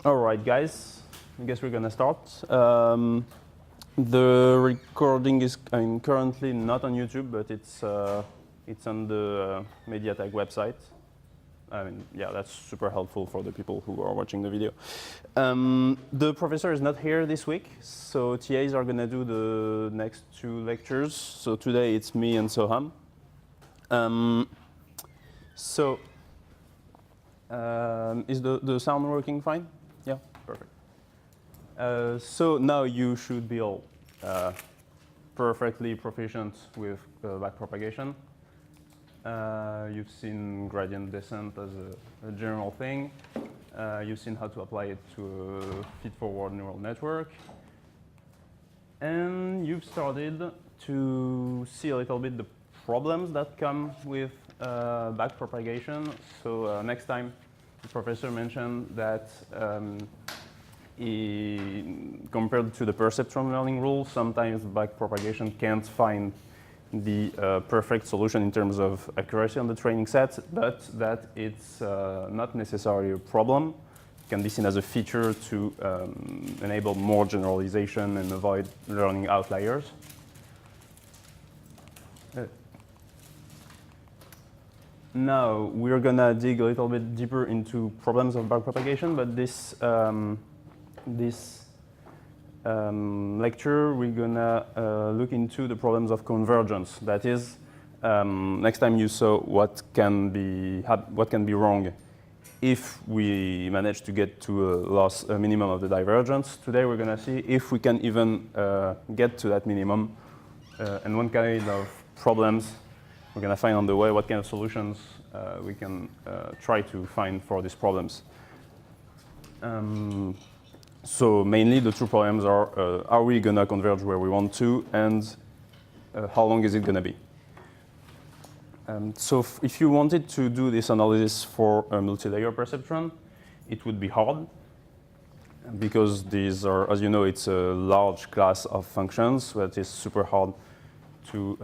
All right, guys. I guess we're gonna start. The recording is currently not on YouTube, but it's on the MediaTek website. I mean, yeah, that's super helpful for the people who are watching the video. The professor is not here this week, so TAs are gonna do the next two lectures. So today it's me and Soham. Is the sound working fine? Yeah, perfect. So now you should be all perfectly proficient with backpropagation. You've seen gradient descent as a general thing. You've seen how to apply it to a feed-forward neural network. And you've started to see a little bit the problems that come with backpropagation. So next time, the professor mentioned that compared to the perceptron learning rule, sometimes backpropagation can't find the perfect solution in terms of accuracy on the training set, but that it's not necessarily a problem. It can be seen as a feature to enable more generalization and avoid learning outliers. Now we're gonna dig a little bit deeper into problems of backpropagation, but this lecture we're gonna look into the problems of convergence. That is, next time you saw what can be wrong if we manage to get to a minimum of the divergence. Today we're gonna see if we can even get to that minimum, and what kind of problems we're going to find on the way, what kind of solutions we can try to find for these problems. So mainly the two problems are we going to converge where we want to, and how long is it going to be? So if you wanted to do this analysis for a multi-layer perceptron, it would be hard, because these are, as you know, it's a large class of functions that is super hard to,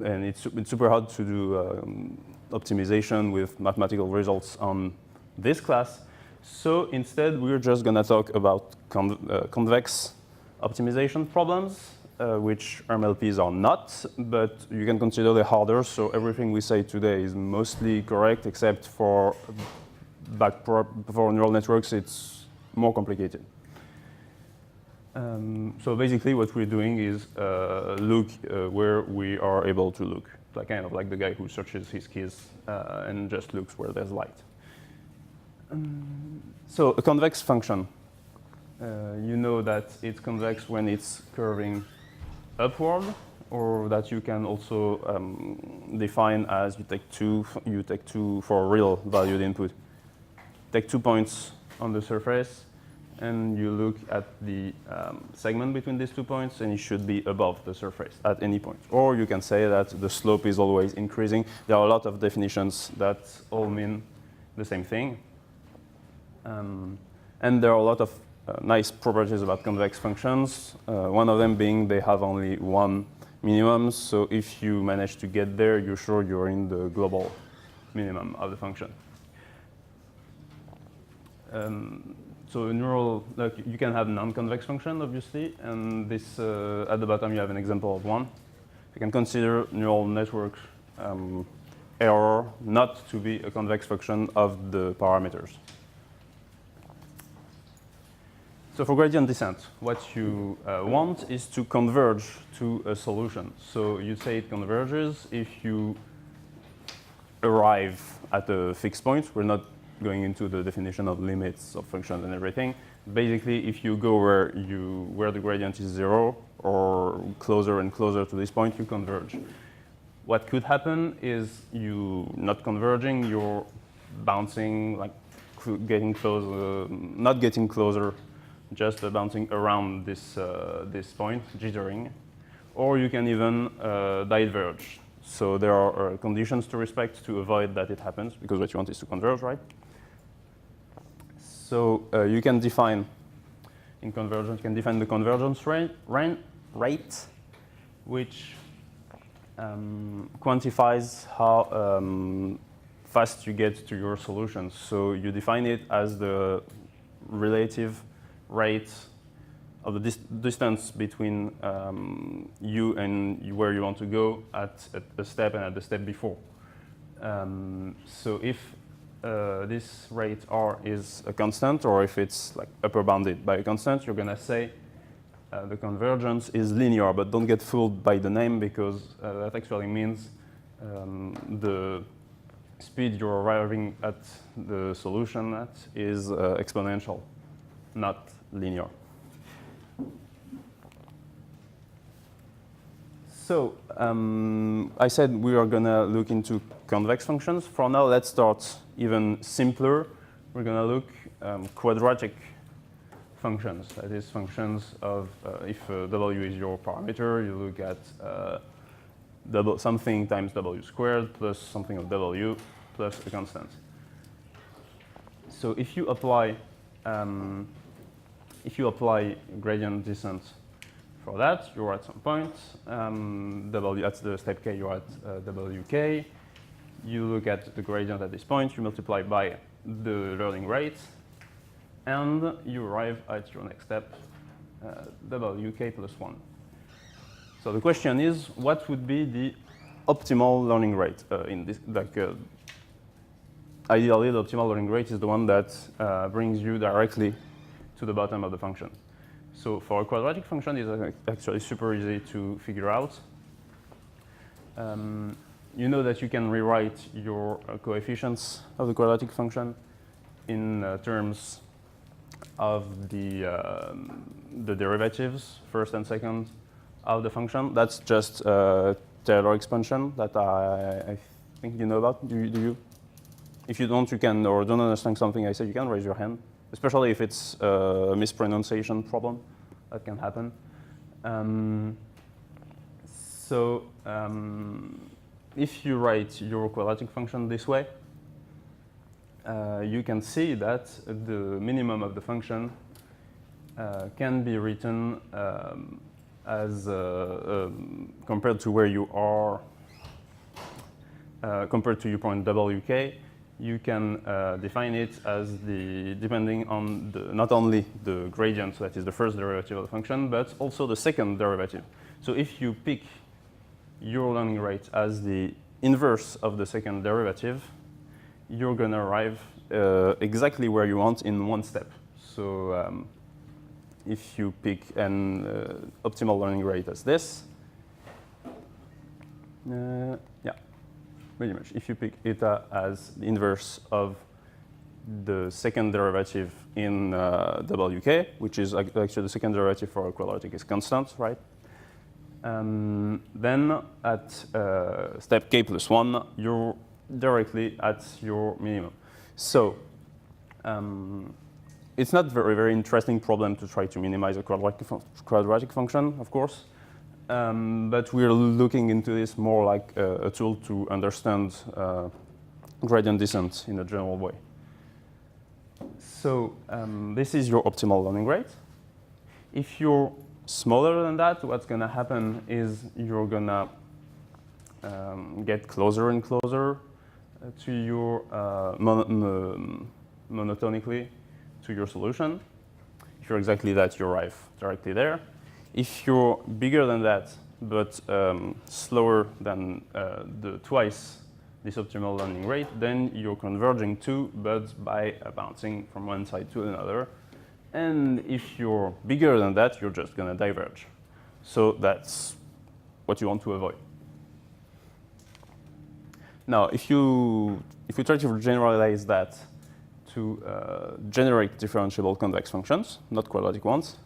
and it's super hard to do optimization with mathematical results on this class. So instead, we're just going to talk about convex optimization problems, which RMLPs are not, but you can consider they're harder. So everything we say today is mostly correct, except for for neural networks, it's more complicated. So basically what we're doing is look where we are able to look, like kind of like the guy who searches his keys and just looks where there's light. So a convex function, you know that it's convex when it's curving upward, or that you can also define as you take two for real valued input. Take 2 points on the surface, and you look at the segment between these 2 points, and it should be above the surface at any point. Or you can say that the slope is always increasing. There are a lot of definitions that all mean the same thing. And there are a lot of nice properties about convex functions, one of them being they have only one minimum. So if you manage to get there, you're sure you're in the global minimum of the function. So you can have non-convex function, obviously, and this at the bottom you have an example of one. You can consider neural network error not to be a convex function of the parameters. So for gradient descent, what you want is to converge to a solution. So you say it converges if you arrive at a fixed point. We're not going into the definition of limits of functions and everything. Basically, if you go where the gradient is 0 or closer and closer to this point, you converge. What could happen is you not converging, you're bouncing, like getting closer, not getting closer, just bouncing around this point, jittering, or you can even diverge. So there are conditions to respect to avoid that it happens, because what you want is to converge, right? So you can define in convergence, you can define the convergence rate, which quantifies how fast you get to your solutions. So you define it as the relative rate of the distance between you and where you want to go at a step and at the step before. So if this rate r is a constant, or if it's like upper bounded by a constant, you're going to say the convergence is linear, but don't get fooled by the name, because that actually means the speed you're arriving at the solution at is exponential, not linear. So I said we are going to look into convex functions. For now, let's start even simpler. We're going to look quadratic functions. That is, functions of if w is your parameter, you look at something times w squared plus something of w plus a constant. So if you apply gradient descent for that, you're at some point. At the step k, you're at wk. You look at the gradient at this point, you multiply by the learning rate, and you arrive at your next step, wk plus 1. So the question is, what would be the optimal learning rate in this? Ideally, the optimal learning rate is the one that brings you directly to the bottom of the function. So for a quadratic function, it's actually super easy to figure out. You know that you can rewrite your coefficients of the quadratic function in terms of the derivatives, first and second, of the function. That's just Taylor expansion that I think you know about. Do you? If you don't, you can, or don't understand something I said, you can raise your hand, especially if it's a mispronunciation problem. That can happen. If you write your quadratic function this way, you can see that the minimum of the function can be written as compared to where you are, compared to your point wk, you can define it as depending on not only the gradient, that is the first derivative of the function, but also the second derivative. So if you pick your learning rate as the inverse of the second derivative, you're going to arrive exactly where you want in one step. So if you pick an optimal learning rate as this, pretty much. If you pick eta as the inverse of the second derivative in wk, which is actually the second derivative for a quadratic is constant, right? Then at step k plus 1, you're directly at your minimum. So it's not very interesting problem to try to minimize a quadratic function, of course. But we're looking into this more like a tool to understand gradient descent in a general way. So this is your optimal learning rate. If you're smaller than that, what's going to happen is you're going to get closer and closer to your monotonically to your solution. If you're exactly that, you arrive directly there. If you're bigger than that, but slower than twice this optimal learning rate, then you're converging too, but by bouncing from one side to another. And if you're bigger than that, you're just going to diverge. So that's what you want to avoid. Now, if you try to generalize that to generate differentiable convex functions, not quadratic ones,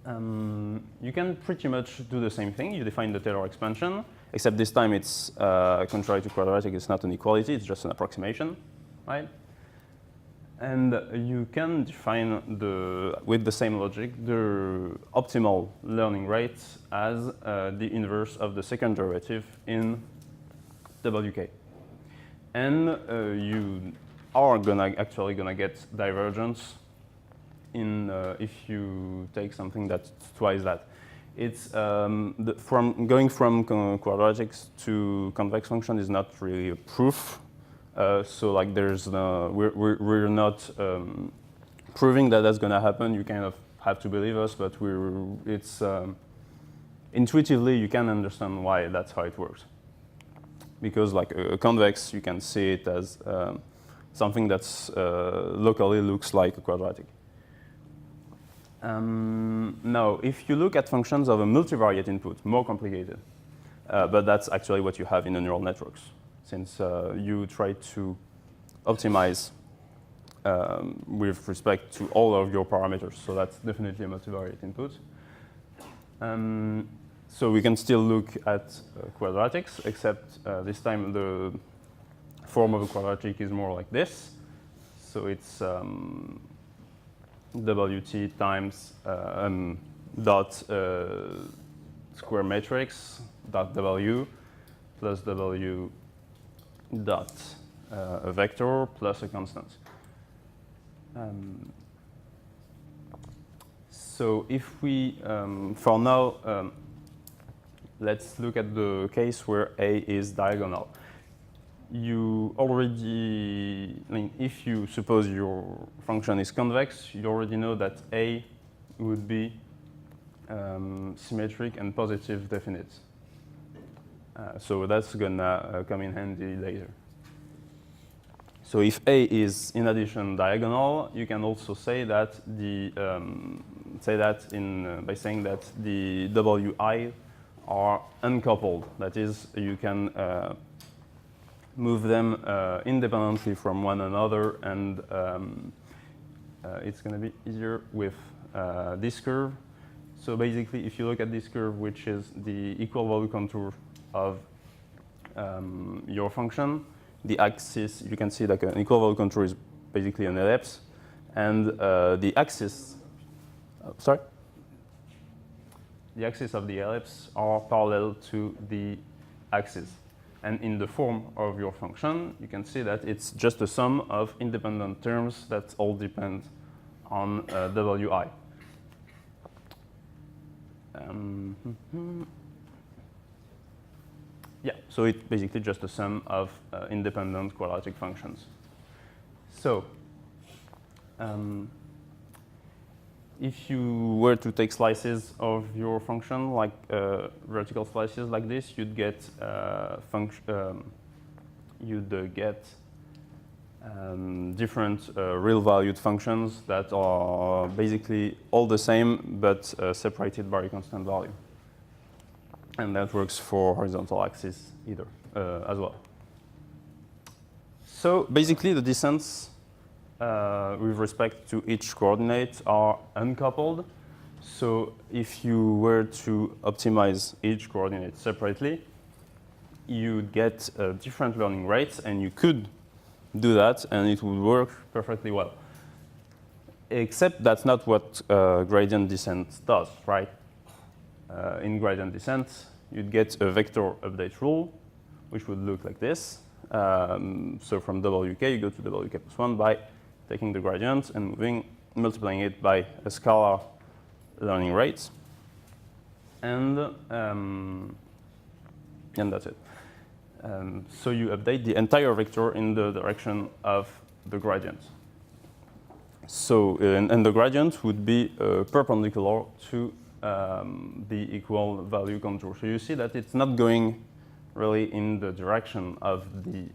you can pretty much do the same thing. You define the Taylor expansion, except this time it's contrary to quadratic. It's not an equality. It's just an approximation, right? And you can define with the same logic the optimal learning rate as the inverse of the second derivative in wk. And you are actually gonna get divergence in if you take something that's twice that. It's going from quadratics to convex function is not really a proof. So like there's no, we're not proving that that's going to happen. You kind of have to believe us, but it's intuitively you can understand why that's how it works. Because like a convex, you can see it as something that's locally looks like a quadratic. Now, if you look at functions of a multivariate input, more complicated, but that's actually what you have in the neural networks, since you try to optimize with respect to all of your parameters. So that's definitely a multivariate input. So we can still look at quadratics, except this time the form of a quadratic is more like this. So it's Wt times dot square matrix dot W plus W dot a vector plus a constant. So if we, for now, let's look at the case where A is diagonal. You already, I mean, if you suppose your function is convex, you already know that A would be symmetric and positive definite. So that's gonna come in handy later. So if A is in addition diagonal, you can also say that the by saying that the Wi are uncoupled. That is, you can move them independently from one another, and it's going to be easier with this curve. So basically, if you look at this curve, which is the equal value contour of your function, the axis, you can see that an equal value contour is basically an ellipse, and the axis, the axis of the ellipse are parallel to the axis. And in the form of your function, you can see that it's just a sum of independent terms that all depend on Wi. Yeah, so it's basically just a sum of independent quadratic functions. So, if you were to take slices of your function, like vertical slices like this, you'd get different real-valued functions that are basically all the same, but separated by a constant value. And that works for horizontal axis either as well. So basically, the descents with respect to each coordinate are uncoupled. So if you were to optimize each coordinate separately, you'd get different learning rates, and you could do that, and it would work perfectly well. Except that's not what gradient descent does, right? In gradient descent, you'd get a vector update rule, which would look like this. So from WK, you go to WK plus 1 by taking the gradient and multiplying it by a scalar learning rate. And that's it. So you update the entire vector in the direction of the gradient. So, and the gradient would be perpendicular to the equal value contour. So you see that it's not going really in the direction of the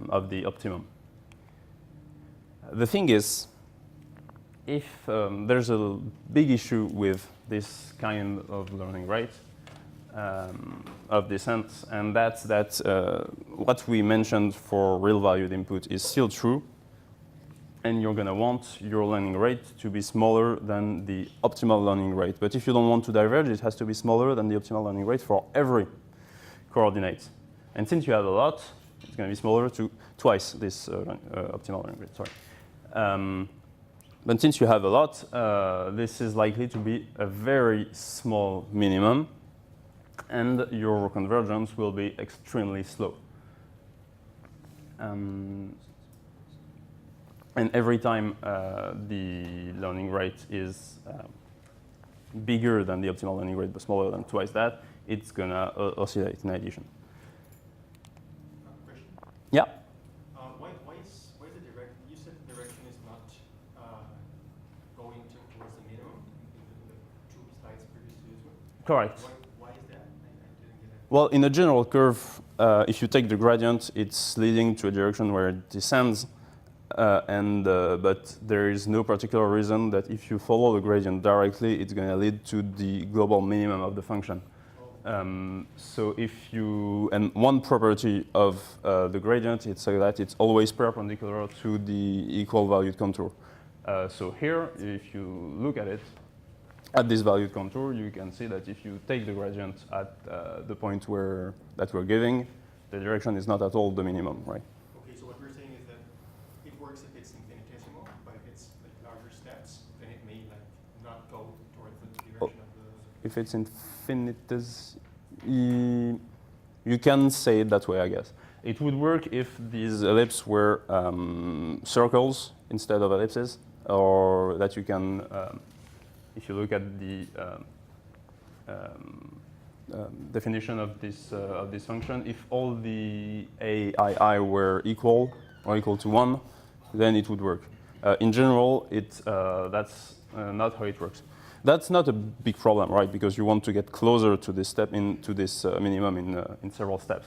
of the optimum. The thing is, if there's a big issue with this kind of learning rate of descent, and that's that what we mentioned for real-valued input is still true, and you're going to want your learning rate to be smaller than the optimal learning rate. But if you don't want to diverge, it has to be smaller than the optimal learning rate for every coordinate. And since you have a lot, it's going to be smaller to twice this optimal learning rate. Sorry. But since you have a lot, this is likely to be a very small minimum, and your convergence will be extremely slow. And every time the learning rate is bigger than the optimal learning rate, but smaller than twice that, it's going to oscillate in addition. Yeah. Why is the direction? You said the direction is not going towards the minimum in the 2 slides previous to this one. Correct. Why is that? I didn't get it. Well, in a general curve, if you take the gradient, it's leading to a direction where it descends. But there is no particular reason that if you follow the gradient directly, it's going to lead to the global minimum of the function. So if you, and one property of the gradient is so that it's always perpendicular to the equal valued contour. So here, if you look at it, at this valued contour, you can see that if you take the gradient at the point that we're giving, the direction is not at all the minimum, right? Okay, so what we're saying is that it works if it's infinitesimal, but if it's like larger steps, then it may like not go towards the direction of the. If it's infinitesimal, you can say it that way, I guess. It would work if these ellipses were circles instead of ellipses, or that you can, if you look at the definition of this function, if all the ai were equal or equal to 1, then it would work. In general, that's not how it works. That's not a big problem, right? Because you want to get closer to this step, to this minimum in several steps.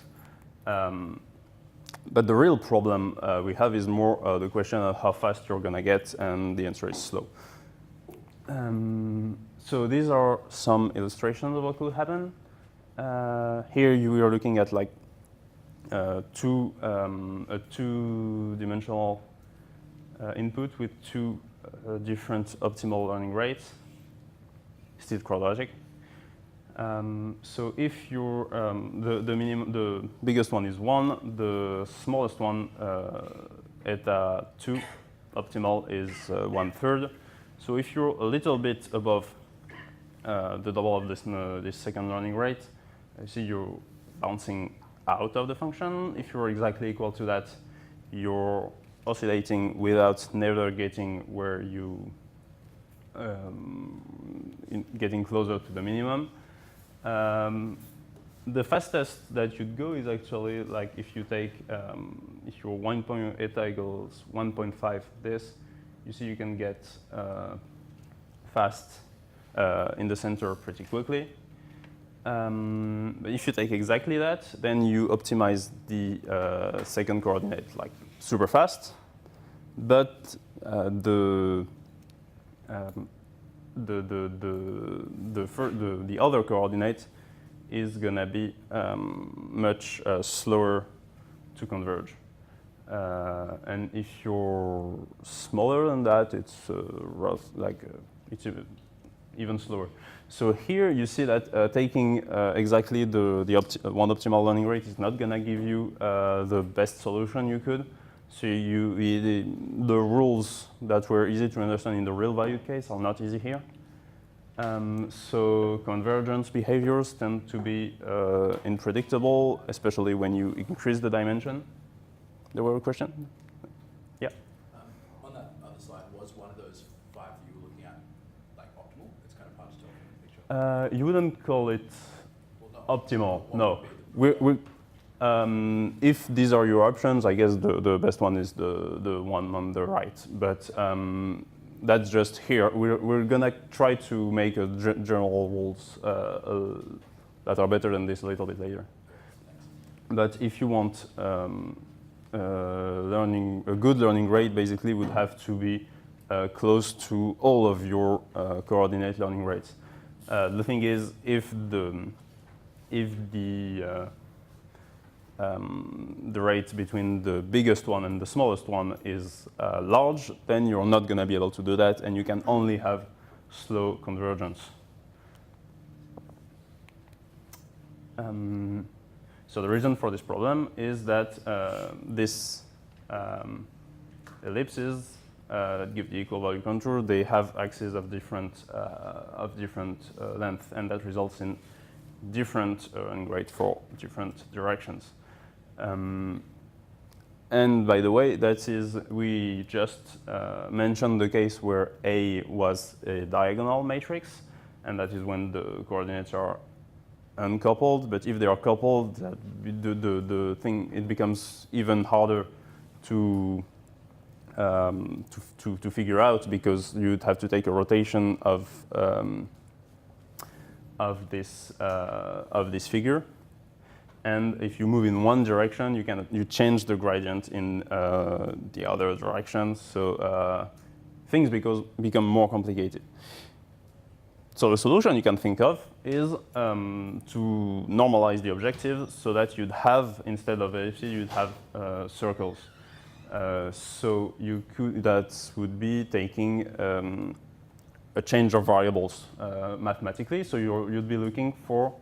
But the real problem we have is more the question of how fast you're going to get, and the answer is slow. So these are some illustrations of what could happen. Here we are looking at like a two-dimensional input with two different optimal learning rates, still quadratic. So if you're the biggest one is 1, the smallest one eta 2 optimal is 1/3. So if you're a little bit above the double of this second learning rate, you see you're bouncing out of the function. If you're exactly equal to that, you're oscillating without never getting where you getting closer to the minimum. The fastest that you'd go is actually like if you take if your 1 point eta equals 1.5 this, you see you can get fast in the center pretty quickly. But if you take exactly that, then you optimize the second coordinate like super fast. But the other coordinate is gonna be much slower to converge. And if you're smaller than that, it's it's even slower. So here you see that taking exactly one optimal learning rate is not gonna give you the best solution you could. So the rules that were easy to understand in the real value case are not easy here. So convergence behaviors tend to be unpredictable, especially when you increase the dimension. There were a question? Yeah. On that other slide, was one of those 5 that you were looking at like optimal? It's kind of hard to tell from the picture. You wouldn't call it optimal. No. If these are your options, I guess the best one is the one on the right. But that's just here. We're gonna try to make a general rules that are better than this a little bit later. But if you want a good learning rate, basically would have to be close to all of your coordinate learning rates. The thing is, if the rate between the biggest one and the smallest one is large, then you're not going to be able to do that, and you can only have slow convergence. So the reason for this problem is that these ellipses that give the equal value contour, they have axes of different length, and that results in different learning rate for different directions. And by the way, that is, we just mentioned the case where A was a diagonal matrix, and that is when the coordinates are uncoupled, but if they are coupled, the thing, it becomes even harder to figure out, because you'd have to take a rotation of this figure. And if you move in one direction, you change the gradient in the other direction. So things become more complicated. So the solution you can think of is to normalize the objective so that you'd have, instead of ellipses, you'd have circles. So that would be taking a change of variables mathematically. So you'd be looking for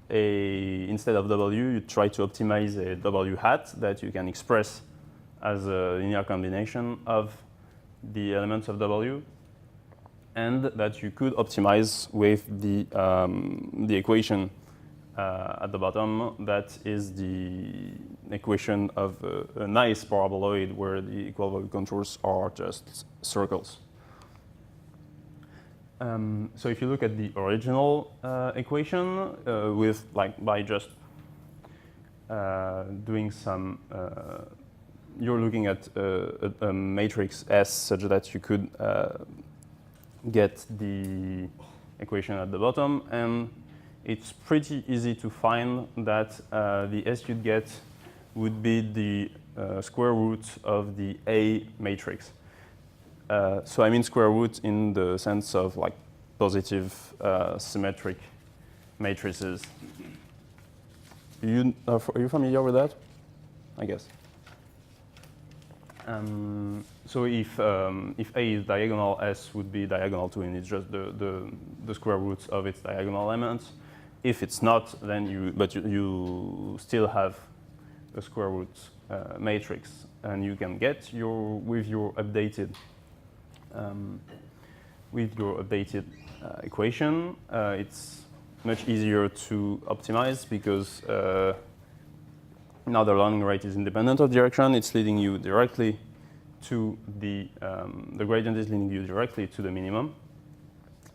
instead of W, you try to optimize a W hat that you can express as a linear combination of the elements of W, and that you could optimize with the equation at the bottom. That is the equation of a nice paraboloid where the equal value contours are just circles. So if you look at the original equation by just doing some, you're looking at a matrix S such that you could get the equation at the bottom, and it's pretty easy to find that the S you'd get would be the square root of the A matrix. So I mean square root in the sense of like positive symmetric matrices. Are you familiar with that? I guess. So if A is diagonal, S would be diagonal too, and it's just the square roots of its diagonal elements. If it's not, then you still have a square root matrix, and you can get with your updated equation. It's much easier to optimize because now the learning rate is independent of direction. It's leading you directly to the gradient is leading you directly to the minimum,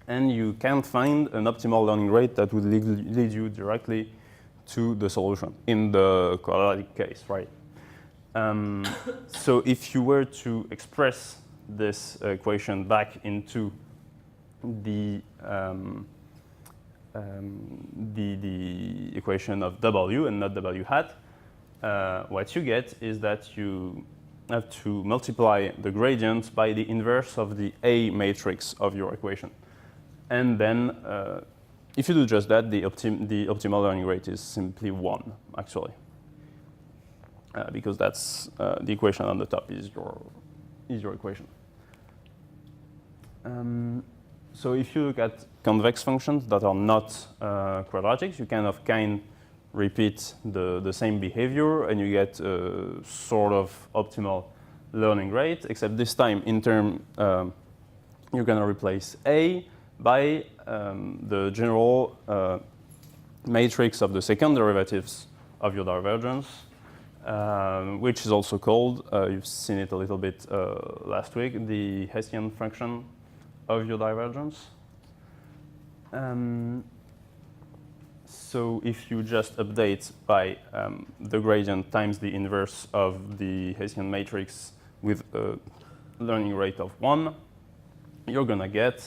and you can find an optimal learning rate that would lead you directly to the solution in the quadratic case, right? So if you were to express this equation back into the equation of W and not W hat, what you get is that you have to multiply the gradient by the inverse of the A matrix of your equation. And then if you do just that, the optimal learning rate is simply 1, actually. Because that's the equation on the top is your equation. So if you look at convex functions that are not quadratic, you kind repeat the same behavior, and you get a sort of optimal learning rate, except this time you're going to replace A by the general matrix of the second derivatives of your divergence, which is also called, you've seen it a little bit last week, the Hessian function of your divergence. So if you just update by the gradient times the inverse of the Hessian matrix with a learning rate of 1, you're going to get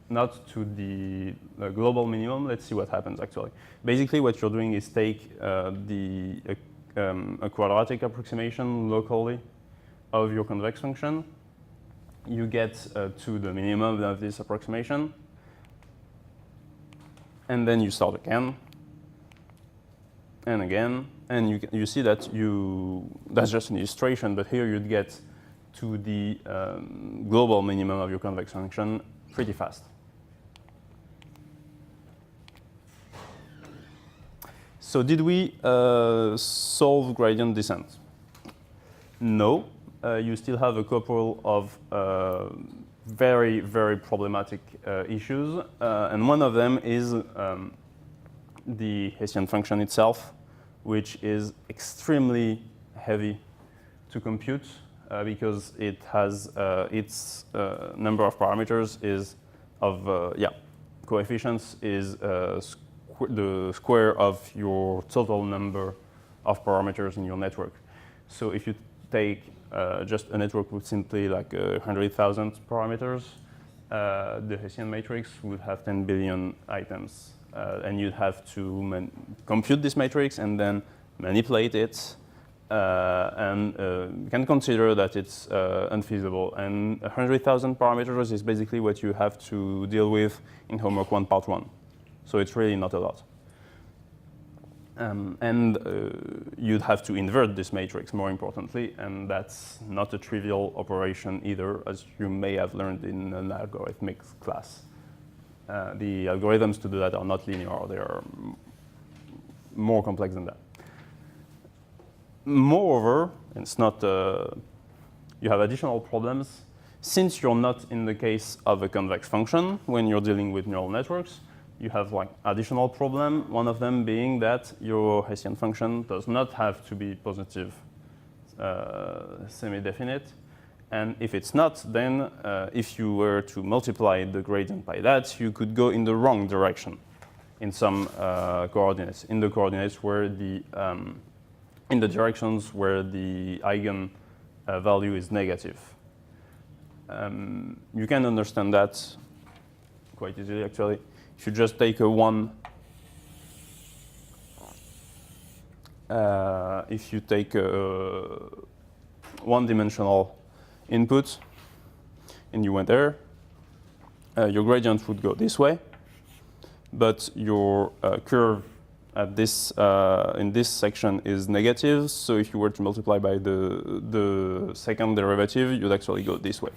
not to the global minimum. Let's see what happens, actually. Basically, what you're doing is take a quadratic approximation locally of your convex function. You get to the minimum of this approximation, and then you start again, and again, and you see that that's just an illustration, but here you'd get to the global minimum of your convex function pretty fast. So did we solve gradient descent? No. You still have a couple of very, very problematic issues, and one of them is the Hessian function itself, which is extremely heavy to compute because it has its number of parameters is of coefficients is the square of your total number of parameters in your network. So if you take just a network with simply like 100,000 parameters, the Hessian matrix would have 10 billion items. And you'd have to compute this matrix and then manipulate it. And you can consider that it's unfeasible. And 100,000 parameters is basically what you have to deal with in homework 1 part 1. So it's really not a lot. And you'd have to invert this matrix, more importantly, and that's not a trivial operation either, as you may have learned in an algorithmic class. The algorithms to do that are not linear, they are more complex than that. Moreover, it's not, you have additional problems. Since you're not in the case of a convex function when you're dealing with neural networks, you have like additional problem, one of them being that your Hessian function does not have to be positive semi-definite. And if it's not, then if you were to multiply the gradient by that, you could go in the wrong direction in some coordinates, in the coordinates where the, in the directions where the eigen value is negative. You can understand that quite easily, actually. If you just take a if you take a one-dimensional input and you went there, your gradient would go this way, but your curve at this in this section is negative. So if you were to multiply by the second derivative, you'd actually go this way.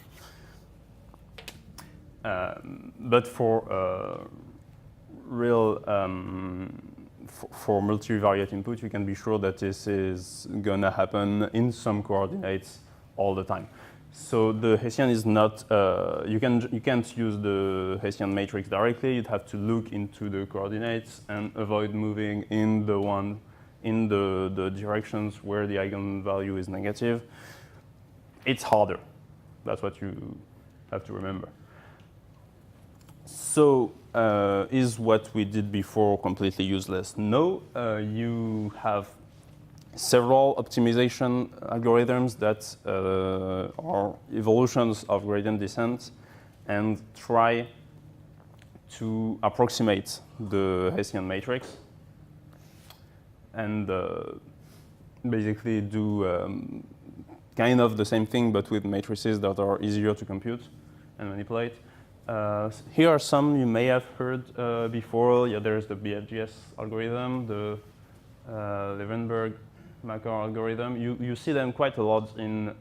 But for real for multivariate input, you can be sure that this is gonna happen in some coordinates all the time. So the Hessian is not, you can't use the Hessian matrix directly. You'd have to look into the coordinates and avoid moving in the directions where the eigenvalue is negative. It's harder. That's what you have to remember. So is what we did before completely useless? No, you have several optimization algorithms that are evolutions of gradient descent and try to approximate the Hessian matrix and basically do kind of the same thing but with matrices that are easier to compute and manipulate. Here are some you may have heard before. Yeah, there's the BFGS algorithm, the Levenberg-Makar algorithm. You see them quite a lot in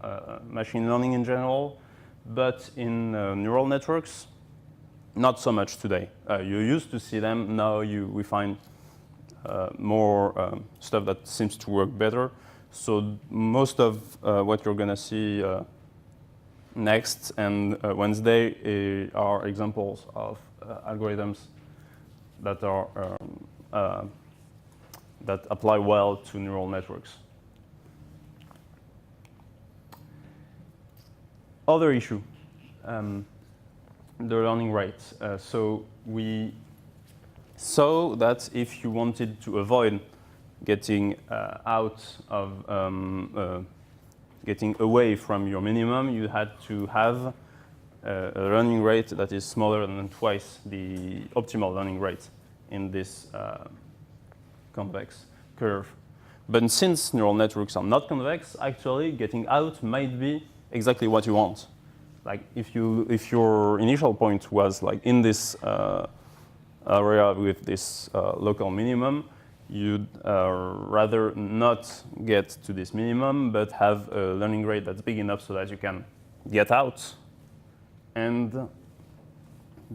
machine learning in general, but in neural networks, not so much today. You used to see them. Now we find more stuff that seems to work better. So most of what you're going to see next and Wednesday are examples of algorithms that are that apply well to neural networks. Other issue, the learning rate. So we saw that if you wanted to avoid getting out of getting away from your minimum, you had to have a learning rate that is smaller than twice the optimal learning rate in this convex curve. But since neural networks are not convex, actually getting out might be exactly what you want. Like if your initial point was like in this area with this local minimum, you'd rather not get to this minimum, but have a learning rate that's big enough so that you can get out and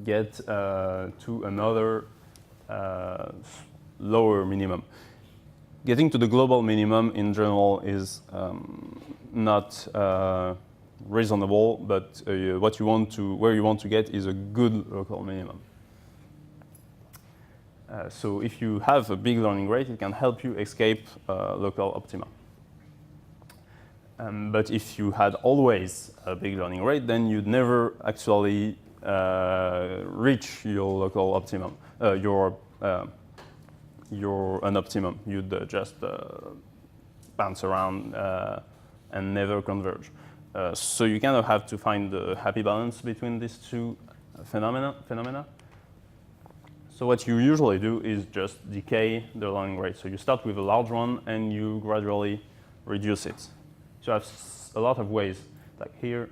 get to another lower minimum. Getting to the global minimum in general is not reasonable, but where you want to get is a good local minimum. So if you have a big learning rate, it can help you escape local optima. But if you had always a big learning rate, then you'd never actually reach your local optimum, your an optimum. You'd just bounce around and never converge. So you kind of have to find the happy balance between these two phenomena. So what you usually do is just decay the learning rate. So you start with a large one and you gradually reduce it. So you have a lot of ways. Like here,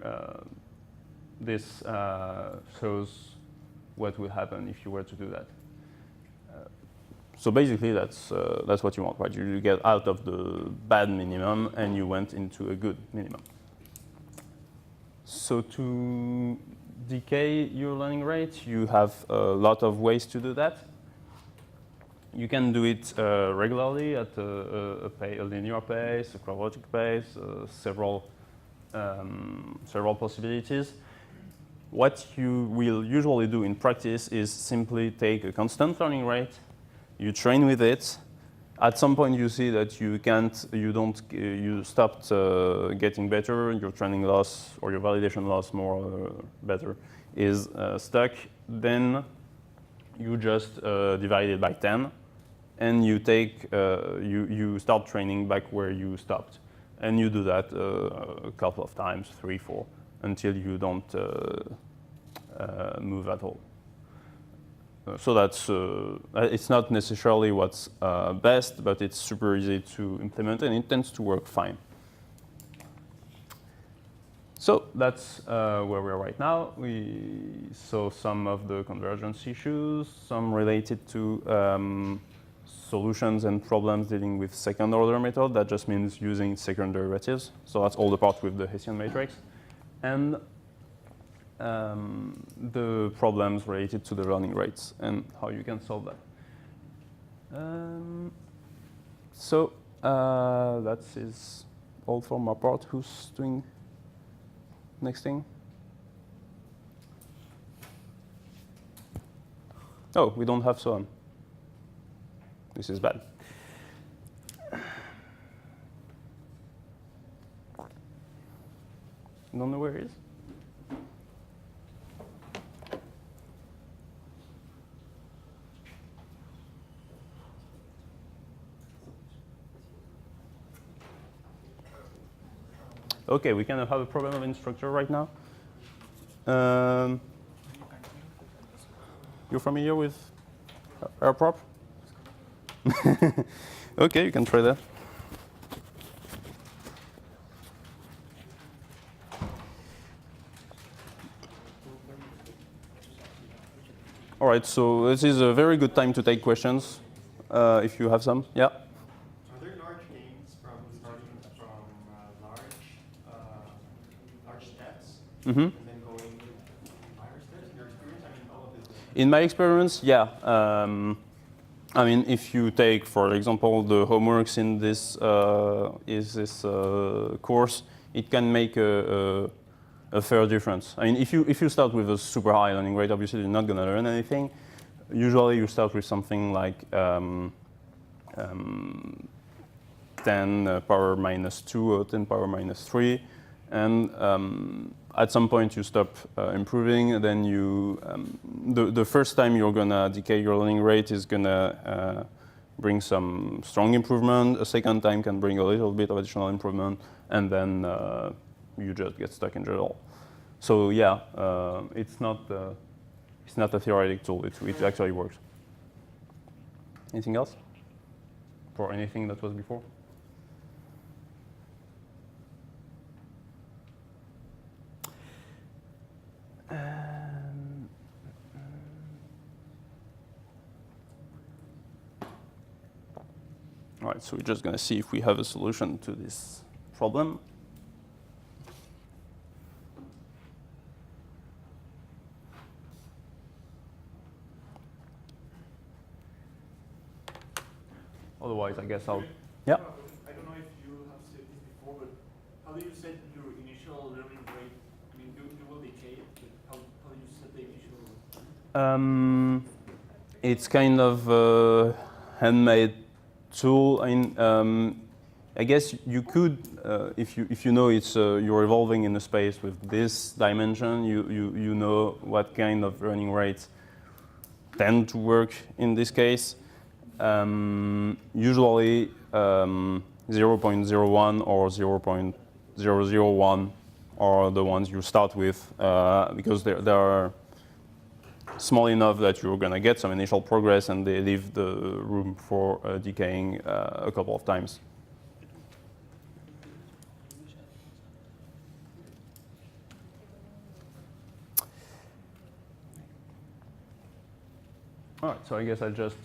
this shows what will happen if you were to do that. So basically, that's what you want, right? You get out of the bad minimum and you went into a good minimum. So to decay your learning rate, you have a lot of ways to do that. You can do it regularly at a linear pace, a quadratic pace, several possibilities. What you will usually do in practice is simply take a constant learning rate, you train with it. At some point, you see that you stopped getting better. Your training loss or your validation loss, better, is stuck. Then you just divide it by 10, and you you start training back where you stopped, and you do that a couple of times, 3, 4, until you don't move at all. So that's it's not necessarily what's best, but it's super easy to implement, and it tends to work fine. So that's where we are right now. We saw some of the convergence issues, some related to solutions and problems dealing with second-order method. That just means using second derivatives. So that's all the part with the Hessian matrix. And the problems related to the learning rates and how you can solve that. So that is all for my part. Who's doing next thing? Oh, we don't have SOAM. This is bad. Don't know where it is. Okay, we kind of have a problem in structure right now. You're familiar with Rprop? Okay, you can try that. All right, so this is a very good time to take questions, if you have some. Yeah? Are there large gains from starting from large steps Mm-hmm. and then going higher steps? In your experience, I mean, all of this. In my experience, yeah. I mean, if you take, for example, the homeworks in this course, it can make a fair difference. I mean, if you start with a super high learning rate, obviously you're not going to learn anything. Usually, you start with something like 10 power minus 2 or 10 power minus 3, and at some point you stop improving. Then you, the first time you're gonna decay your learning rate is gonna bring some strong improvement. A second time can bring a little bit of additional improvement, and then you just get stuck in general. So yeah, it's not a theoretic tool. It actually works. Anything else? For anything that was before? All right, so we're just going to see if we have a solution to this problem. Otherwise, I guess I'll. Yeah. I don't know if you have said this before, but how do you set your initial learning rate? I mean, you will decay it, but how do you set the initial? It's kind of a handmade tool. I mean, I guess you could, if you know it's you're evolving in a space with this dimension, you know what kind of running rates tend to work in this case. Usually 0.01 or 0.001 are the ones you start with because they are small enough that you're going to get some initial progress and they leave the room for decaying a couple of times. All right, so I guess I'll just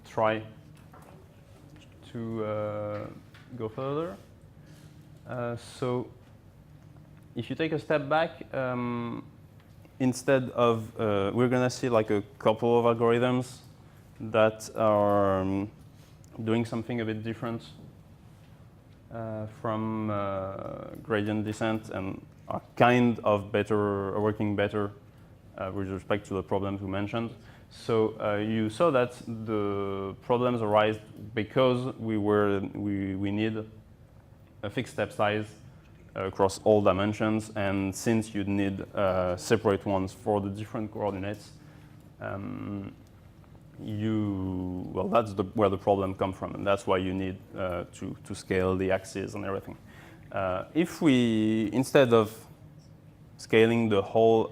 try to go further. So if you take a step back, instead of, we're going to see like a couple of algorithms that are doing something a bit different from gradient descent and are kind of better, working better with respect to the problems we mentioned. So you saw that the problems arise because we need a fixed step size across all dimensions, and since you need separate ones for the different coordinates, that's where the problem comes from, and that's why you need to scale the axes and everything. If we, instead of scaling the whole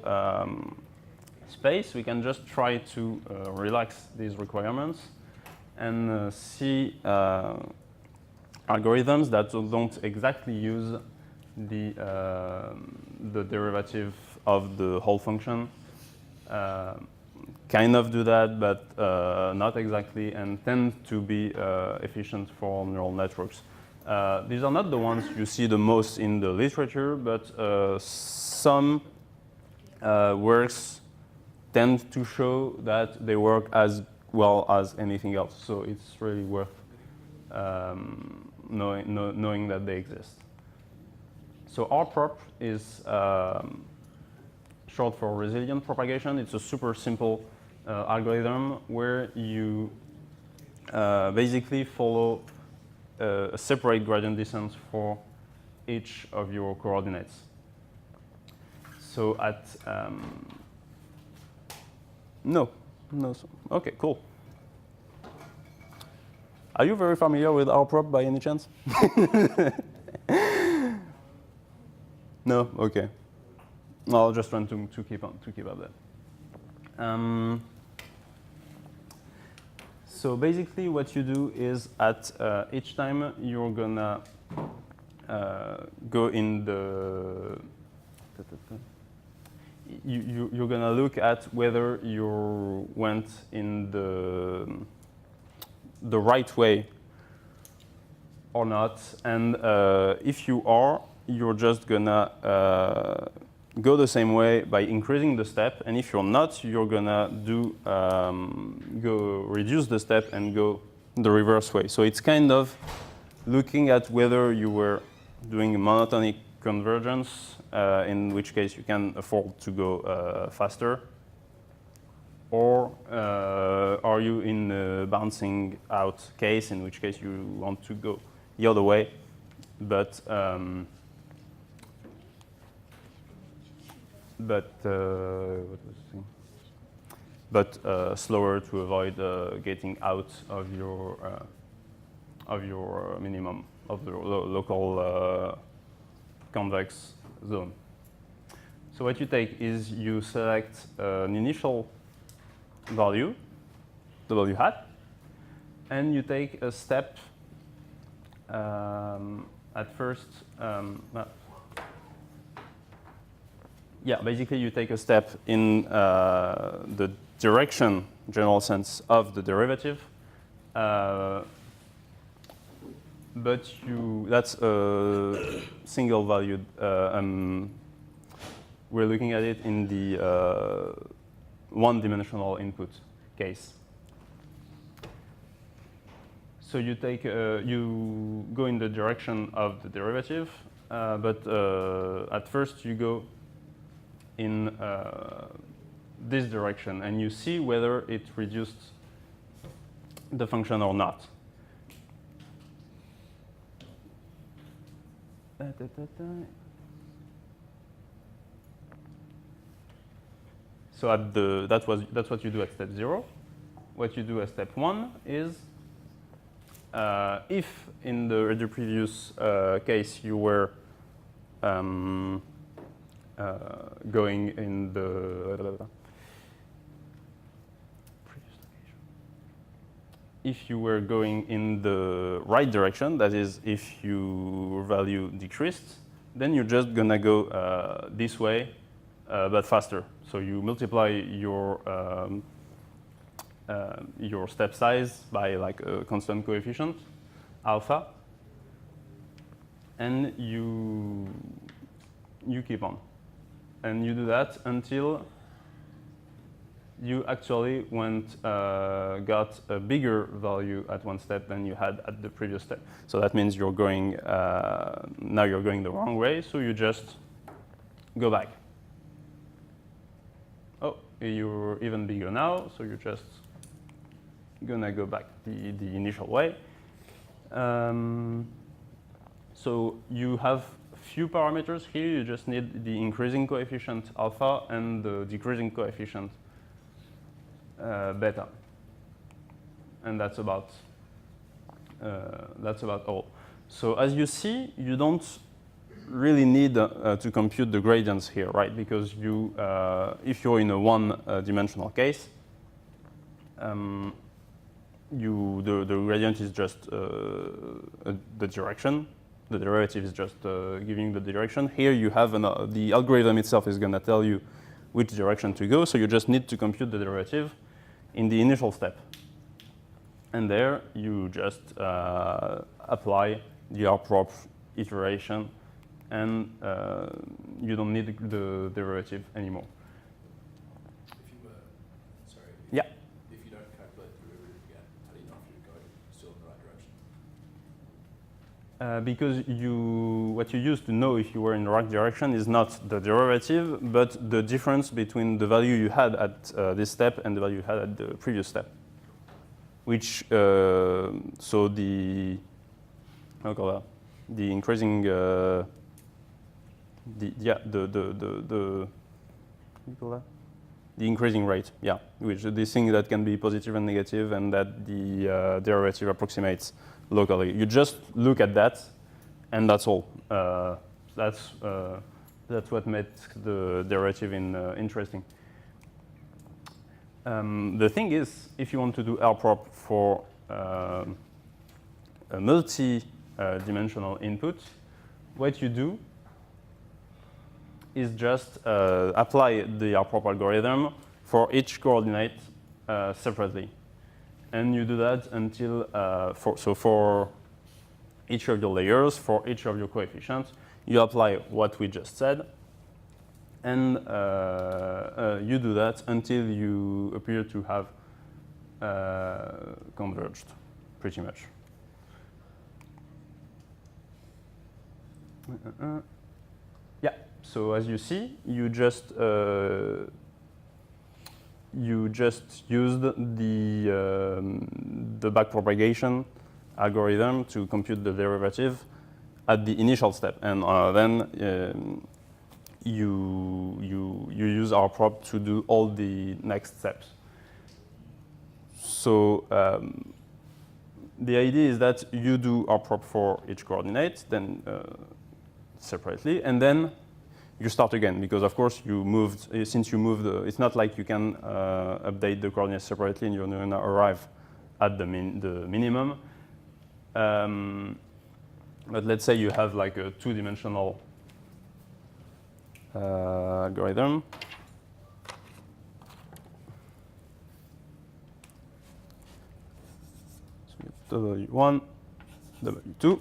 space, we can just try to relax these requirements and see algorithms that don't exactly use the derivative of the whole function. Kind of do that, but not exactly, and tend to be efficient for neural networks. These are not the ones you see the most in the literature, but some works tend to show that they work as well as anything else. So it's really worth knowing that they exist. So Rprop is short for resilient propagation. It's a super simple algorithm where you basically follow a separate gradient descent for each of your coordinates. So at okay, cool. Are you very familiar with Rprop by any chance? No, okay. I'll just try to keep up that. So basically, what you do is at each time you're gonna go in the. You're gonna look at whether you went in the right way or not, and if you are, you're just gonna go the same way by increasing the step, and if you're not, you're gonna go reduce the step and go the reverse way. So it's kind of looking at whether you were doing a monotonic convergence, in which case you can afford to go faster, or are you in a bouncing out case, in which case you want to go the other way, but slower to avoid getting out of your minimum of the local convex zone. So what you take is you select an initial value, W hat, and you take a step at first. Basically you take a step in the direction, general sense, of the derivative. But that's a single valued. We're looking at it in the one-dimensional input case. So you take, you go in the direction of the derivative, but at first you go in this direction, and you see whether it reduced the function or not. So that's what you do at step 0. What you do at step 1 is, if in the previous case you were going in the if you were going in the right direction, that is, if your value decreased, then you're just gonna go this way, but faster. So you multiply your step size by like a constant coefficient, alpha, and you keep on. And you do that until you actually got a bigger value at one step than you had at the previous step. So that means you're going, now you're going the wrong way, so you just go back. Oh, you're even bigger now, so you're just gonna go back the initial way. So you have few parameters here. You just need the increasing coefficient alpha and the decreasing coefficient beta, and that's about all. So as you see, you don't really need to compute the gradients here, right? Because you, if you're in a one-dimensional case, the gradient is just the direction. The derivative is just giving the direction. Here you have the algorithm itself is going to tell you which direction to go. So you just need to compute the derivative in the initial step. And there you just apply the Rprop iteration, and you don't need the derivative anymore. If you were, sorry. Yeah. If you don't calculate the derivative again, how do you know if you're going still in the right direction? Because what you use to know if you were in the right direction is not the derivative, but the difference between the value you had at this step and the value you had at the previous step. Which, so the increasing, what do you call that? The increasing rate, yeah, which is this thing that can be positive and negative, and that the derivative approximates locally. You just look at that, and that's all. That's what makes the derivative interesting. The thing is, if you want to do Rprop for a multi-dimensional input, what you do is just apply the Rprop algorithm for each coordinate separately. And you do that until, for each of your layers, for each of your coefficients, you apply what we just said. And you do that until you appear to have converged, pretty much. Yeah, so as you see, you just used the backpropagation algorithm to compute the derivative at the initial step, and then you use Rprop to do all the next steps. So the idea is that you do Rprop for each coordinate, then separately, and then you start again, because of course you moved, since you moved, it's not like you can update the coordinates separately and you're going to arrive at the minimum. But let's say you have like a two-dimensional algorithm. So W1, W2.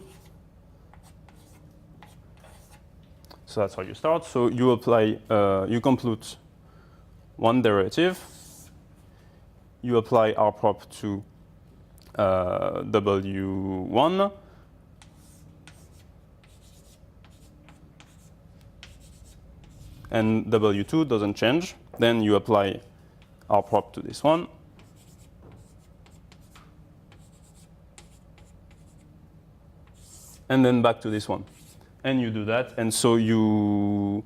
So that's how you start. So you apply, you compute one derivative. You apply Rprop to W1. And W2 doesn't change. Then you apply Rprop to this one. And then back to this one. and you do that, and so to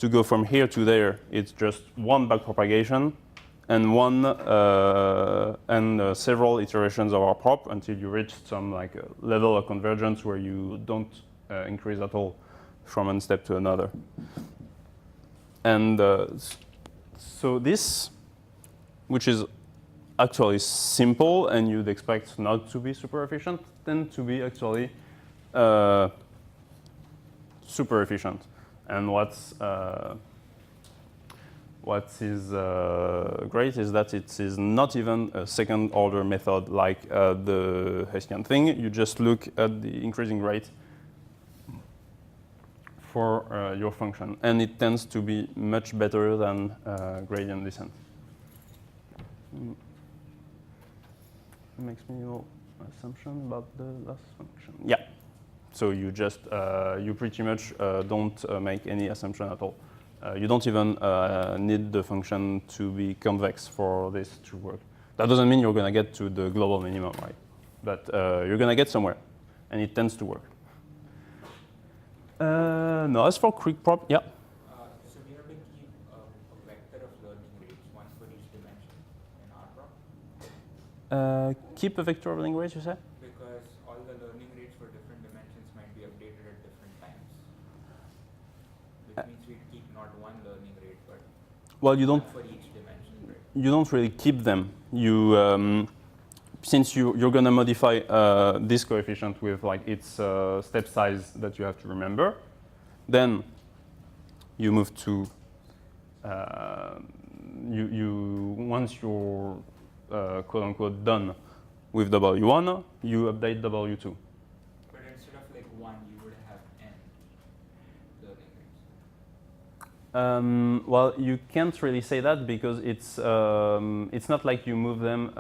go from here to there, it's just one backpropagation and several iterations of Rprop until you reach some like level of convergence where you don't increase at all from one step to another. And so this, which is actually simple and you'd expect not to be super efficient, tend to be actually super efficient. And what is great is that it is not even a second order method like the Hessian thing. You just look at the increasing rate for your function, and it tends to be much better than gradient descent. Makes me a little assumption about the last function. Yeah. So you just, you pretty much don't make any assumption at all. You don't even need the function to be convex for this to work. That doesn't mean you're going to get to the global minimum, right? But you're going to get somewhere, and it tends to work. No, as for quick prop, yeah. So we have to keep a vector of learning rates, one for each dimension in Rprop? Keep a vector of learning rates, you say? Because all the learning rates for different dimensions might be updated at different times. Which means we keep not one learning rate, but well, you don't. one for each dimension, right? You don't really keep them. You, since you're going to modify this coefficient with like its step size that you have to remember, then you move to once you're quote unquote done with W1, you update W2. But instead of like 1, you would have n learning rates. Well, you can't really say that because it's not like you move them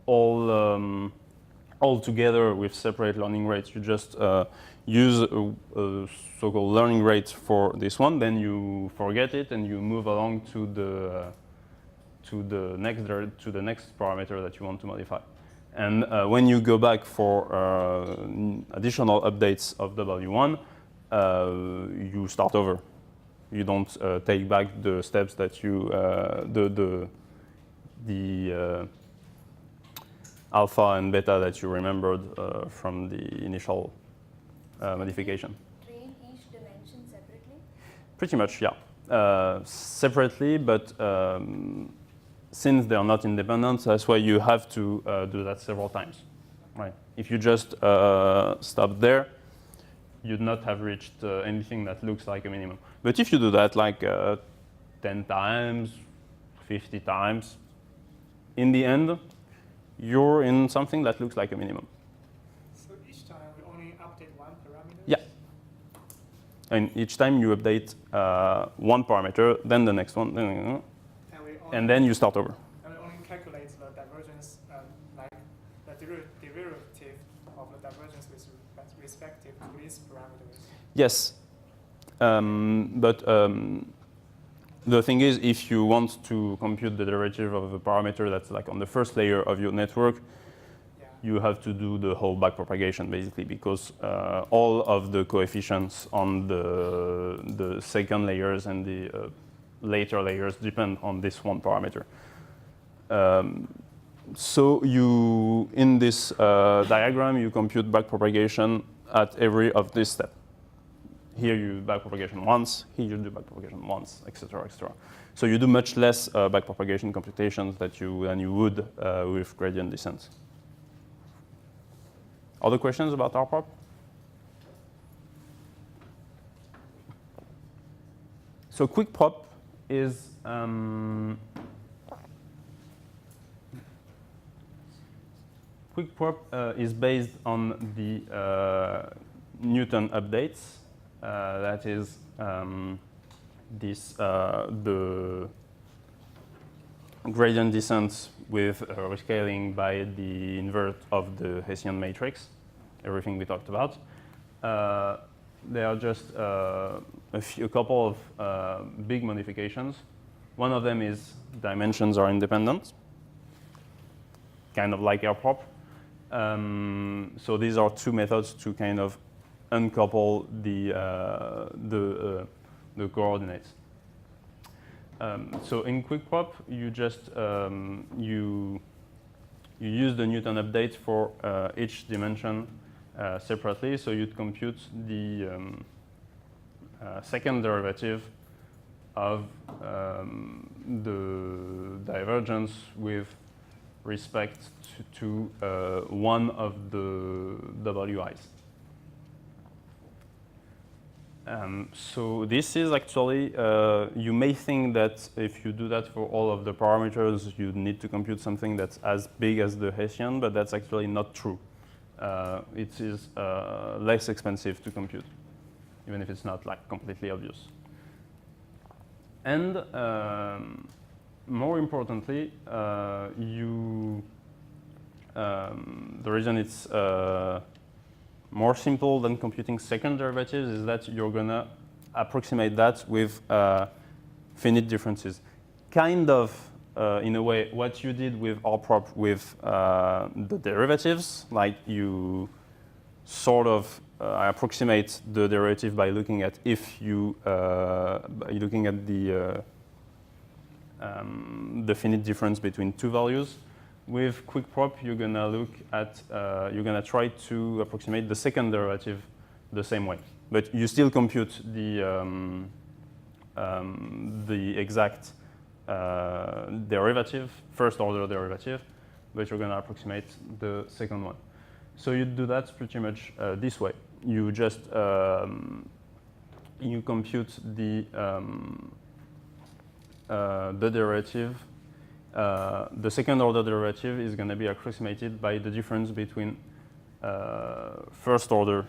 all together with separate learning rates. You just use a so-called learning rate for this one, then you forget it and you move along to the next parameter that you want to modify. And when you go back for additional updates of W1, you start over. You don't take back the steps that you the alpha and beta that you remembered from the initial modification. Train each dimension separately? Pretty much, yeah. Separately, but since they are not independent, that's why you have to do that several times. Right? If you just stop there, you'd not have reached anything that looks like a minimum. But if you do that like 10 times, 50 times, in the end, you're in something that looks like a minimum. So each time we only update one parameter? Yeah. And each time you update one parameter, then the next one, and then you start over. And we only calculate the divergence, like the derivative of the divergence with respective to these parameters. Yes. But the thing is, if you want to compute the derivative of a parameter that's like on the first layer of your network, Yeah. you have to do the whole backpropagation basically, because all of the coefficients on the second layers and the later layers depend on this one parameter. So you, in this diagram, you compute backpropagation at every of this step. Here you backpropagation once, here you do backpropagation once, etc., etc. So you do much less backpropagation computations than you would with gradient descent. Other questions about Rprop? So quick prop is is based on the Newton updates. That is the gradient descent with rescaling by the invert of the Hessian matrix, everything we talked about. There are just a couple of big modifications. One of them is dimensions are independent, kind of like Rprop. So these are two methods to kind of uncouple the coordinates. So in Rprop, you just you use the Newton update for each dimension separately. So you'd compute the second derivative of the divergence with respect to one of the WIs. So this is actually, you may think that if you do that for all of the parameters, you need to compute something that's as big as the Hessian, but that's actually not true. It is less expensive to compute, even if it's not like completely obvious. And more importantly, the reason it's more simple than computing second derivatives is that you're gonna approximate that with finite differences. Kind of, in a way, what you did with Rprop with the derivatives, like you sort of approximate the derivative by looking at the finite difference between two values. With Rprop, you're gonna look at you're gonna try to approximate the second derivative the same way, but you still compute the exact derivative, first order derivative, but you're gonna approximate the second one. So you do that pretty much this way. You just you compute the derivative. The second order derivative is going to be approximated by the difference between first order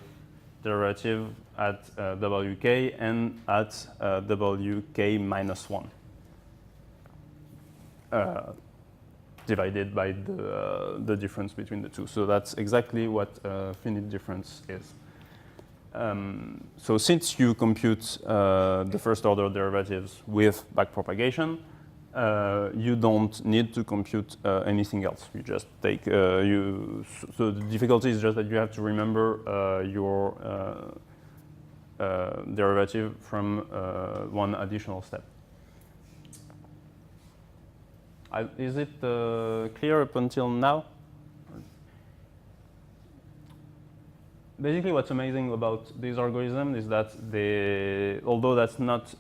derivative at wk and at wk minus 1. Divided by the difference between the two. So that's exactly what finite difference is. So since you compute the first order derivatives with backpropagation, you don't need to compute anything else. You just take so the difficulty is just that you have to remember your derivative from one additional step. Is it clear up until now? Basically, what's amazing about these algorithms is that although that's not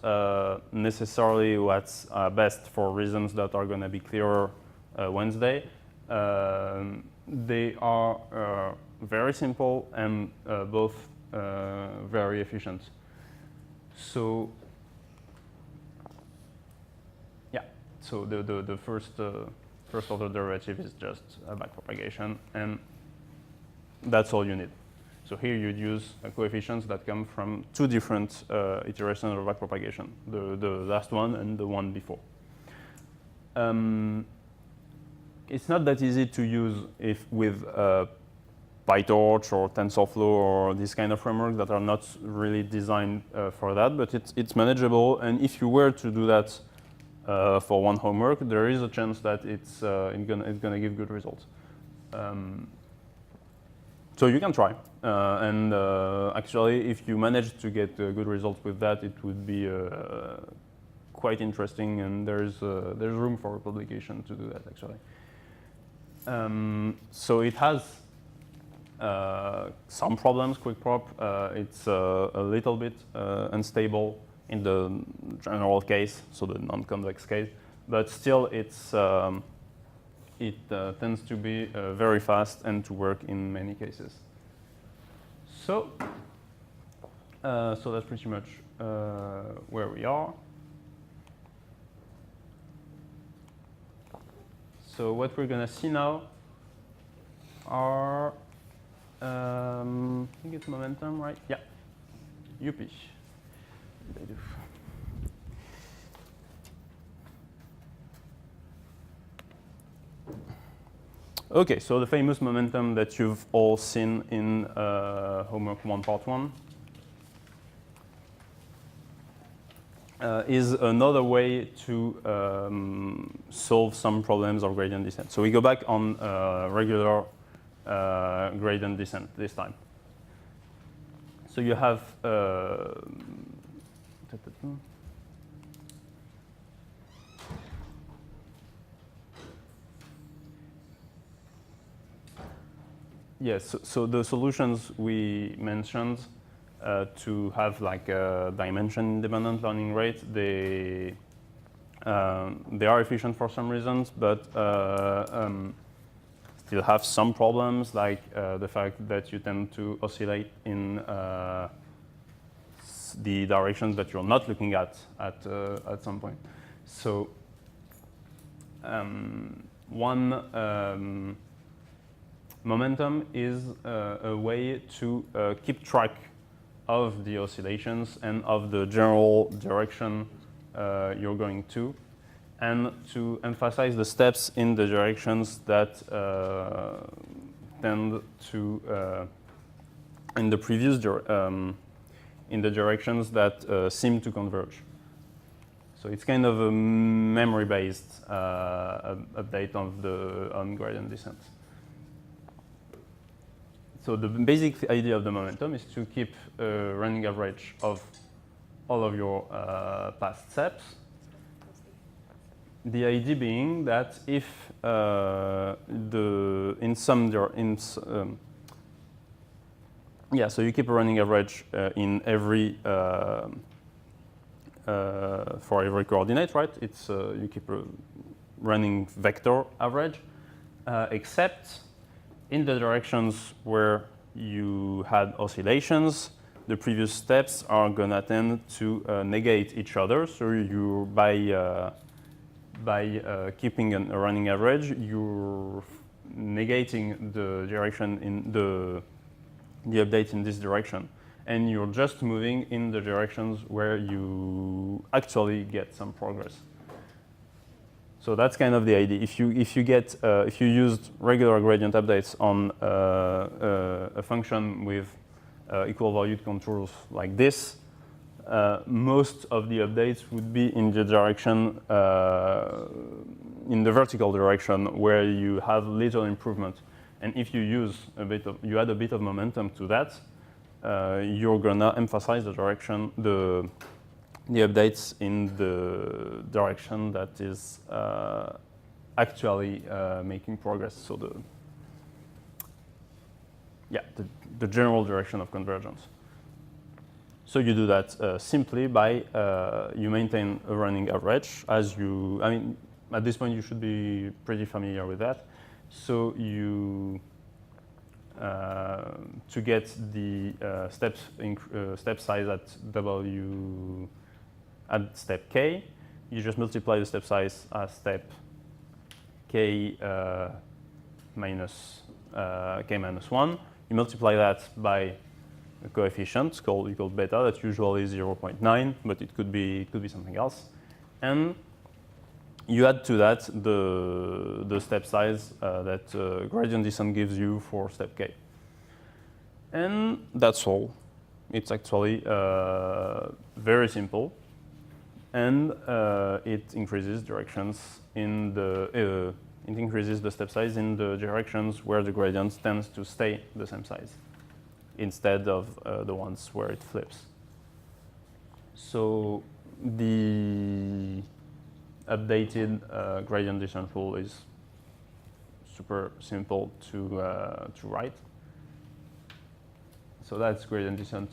necessarily what's best for reasons that are going to be clearer Wednesday, they are very simple and both very efficient. So, yeah. So the first order derivative is just a backpropagation, and that's all you need. So here you'd use coefficients that come from two different iterations of backpropagation, the last one and the one before. It's not that easy to use with PyTorch or TensorFlow or this kind of frameworks that are not really designed for that, but it's manageable. And if you were to do that for one homework, there is a chance that it's gonna give good results. So you can try, and actually, if you manage to get good results with that, it would be quite interesting, and there's room for a publication to do that actually. So it has some problems. Rprop, it's a little bit unstable in the general case, so the non-convex case, but still it's. It tends to be very fast and to work in many cases. So that's pretty much where we are. So what we're going to see now are, I think it's momentum, right? Yeah, UP. They do. Okay, so the famous momentum that you've all seen in homework 1 part 1 is another way to solve some problems of gradient descent. So we go back on regular gradient descent this time. So you have yes, so the solutions we mentioned to have like a dimension-independent learning rate, they are efficient for some reasons, but still have some problems, like the fact that you tend to oscillate in the directions that you're not looking at some point. So one momentum is a way to keep track of the oscillations and of the general direction you're going to, and to emphasize the steps in the directions that tend to, in the previous, in the directions that seem to converge. So it's kind of a memory-based update on gradient descent. So the basic idea of the momentum is to keep a running average of all of your past steps. The idea being that if so you keep a running average in every for every coordinate, right? It's you keep a running vector average, except in the directions where you had oscillations, the previous steps are gonna tend to negate each other. So you by keeping a running average, you're negating the direction in the update in this direction, and you're just moving in the directions where you actually get some progress. So that's kind of the idea. If you used regular gradient updates on a function with equal valued contours like this, most of the updates would be in the direction, in the vertical direction, where you have little improvement. And if you you add a bit of momentum to that, you're gonna emphasize the direction, the updates in the direction that is actually making progress. So the general direction of convergence. So you do that simply by you maintain a running average at this point you should be pretty familiar with that. So you to get the step size at W at step k, you just multiply the step size as step k minus 1. You multiply that by a coefficient called beta, that's usually 0.9, but it could be something else, and you add to that the step size that gradient descent gives you for step k, and that's all. It's actually very simple, and it increases directions in the it increases the step size in the directions where the gradient tends to stay the same size, instead of the ones where it flips. So the updated gradient descent rule is super simple to write. So that's gradient descent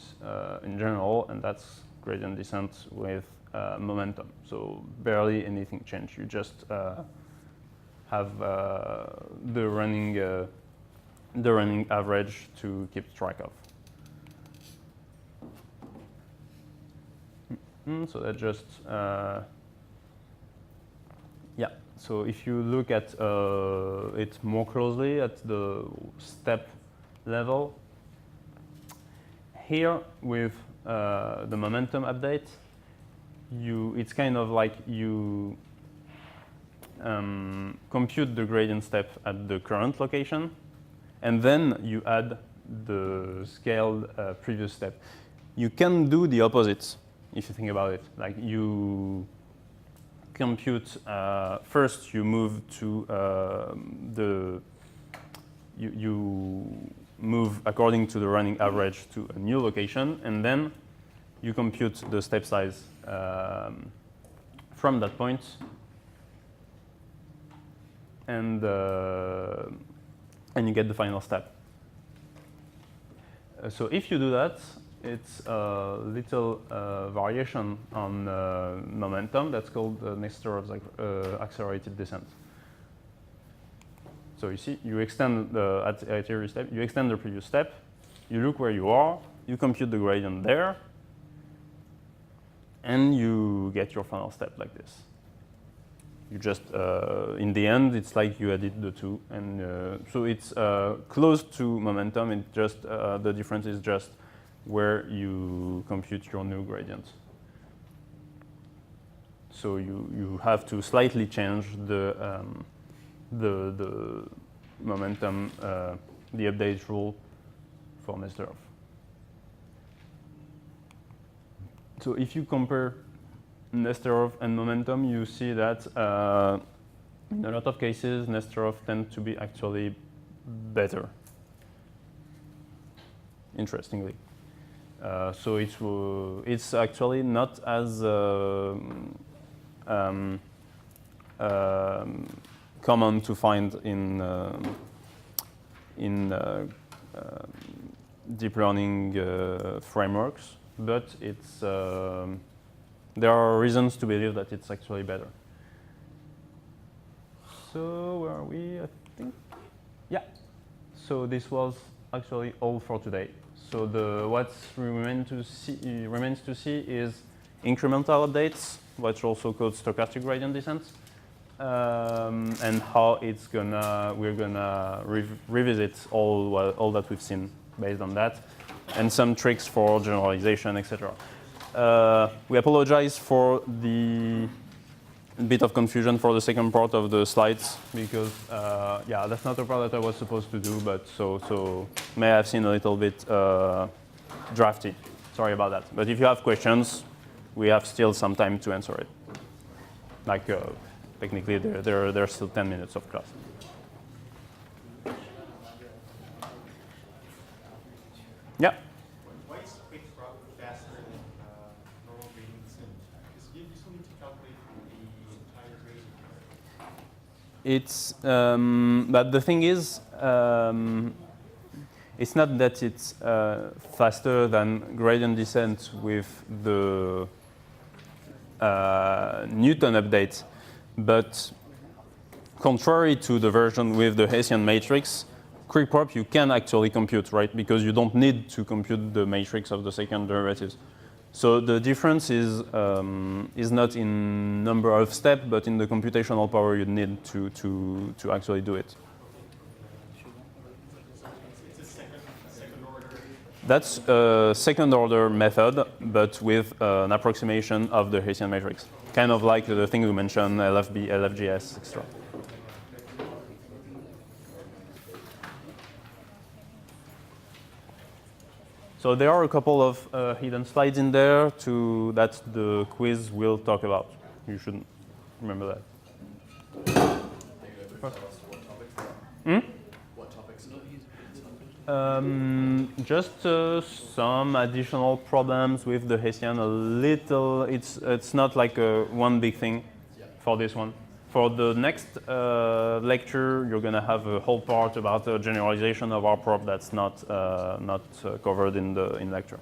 in general, and that's gradient descent with momentum. So barely anything changed. You just have the running average to keep track of. So that just So if you look at it more closely at the step level, here with the momentum update, it's kind of like you compute the gradient step at the current location, and then you add the scaled previous step. You can do the opposite if you think about it. Like you compute first, you move to you move according to the running average to a new location, and then you compute the step size from that point, and you get the final step. So if you do that, it's a little variation on momentum that's called Nesterov accelerated descent. So you see, you extend at every step, you extend the previous step, you look where you are, you compute the gradient there, and you get your final step like this. You just, in the end, it's like you added the two, and so it's close to momentum. It just the difference is just where you compute your new gradient. So you have to slightly change the momentum, the update rule for Nesterov. So if you compare Nesterov and momentum, you see that in a lot of cases, Nesterov tend to be actually better, interestingly. So it's actually not as common to find in deep learning frameworks, but it's there are reasons to believe that it's actually better. So where are we? I think, yeah. So this was actually all for today. So what remains to see is incremental updates, which are also called stochastic gradient descent, and how we're gonna revisit all that we've seen based on that, and some tricks for generalization, etc. We apologize for the bit of confusion for the second part of the slides, because yeah, that's not the part that I was supposed to do, but so may have seen a little bit drafty. Sorry about that. But if you have questions, we have still some time to answer it. Like technically, there's still 10 minutes of class. Yeah. Why is Rprop faster than normal gradient descent? Because you still need to calculate the entire gradient. It's but the thing is, it's not that it's faster than gradient descent with the Newton update, but contrary to the version with the Hessian matrix, Rprop you can actually compute, right? Because you don't need to compute the matrix of the second derivatives. So the difference is not in number of steps, but in the computational power you need to actually do it. It's a second order. That's a second order method, but with an approximation of the Hessian matrix. Kind of like the thing we mentioned, LFB, LFGS, etc. So there are a couple of hidden slides in there that the quiz will talk about. You should remember that. What topics are these? Just some additional problems with the Hessian. A little. It's not like one big thing for this one. For the next lecture, you're going to have a whole part about the generalization of Rprop that's not covered in lecture.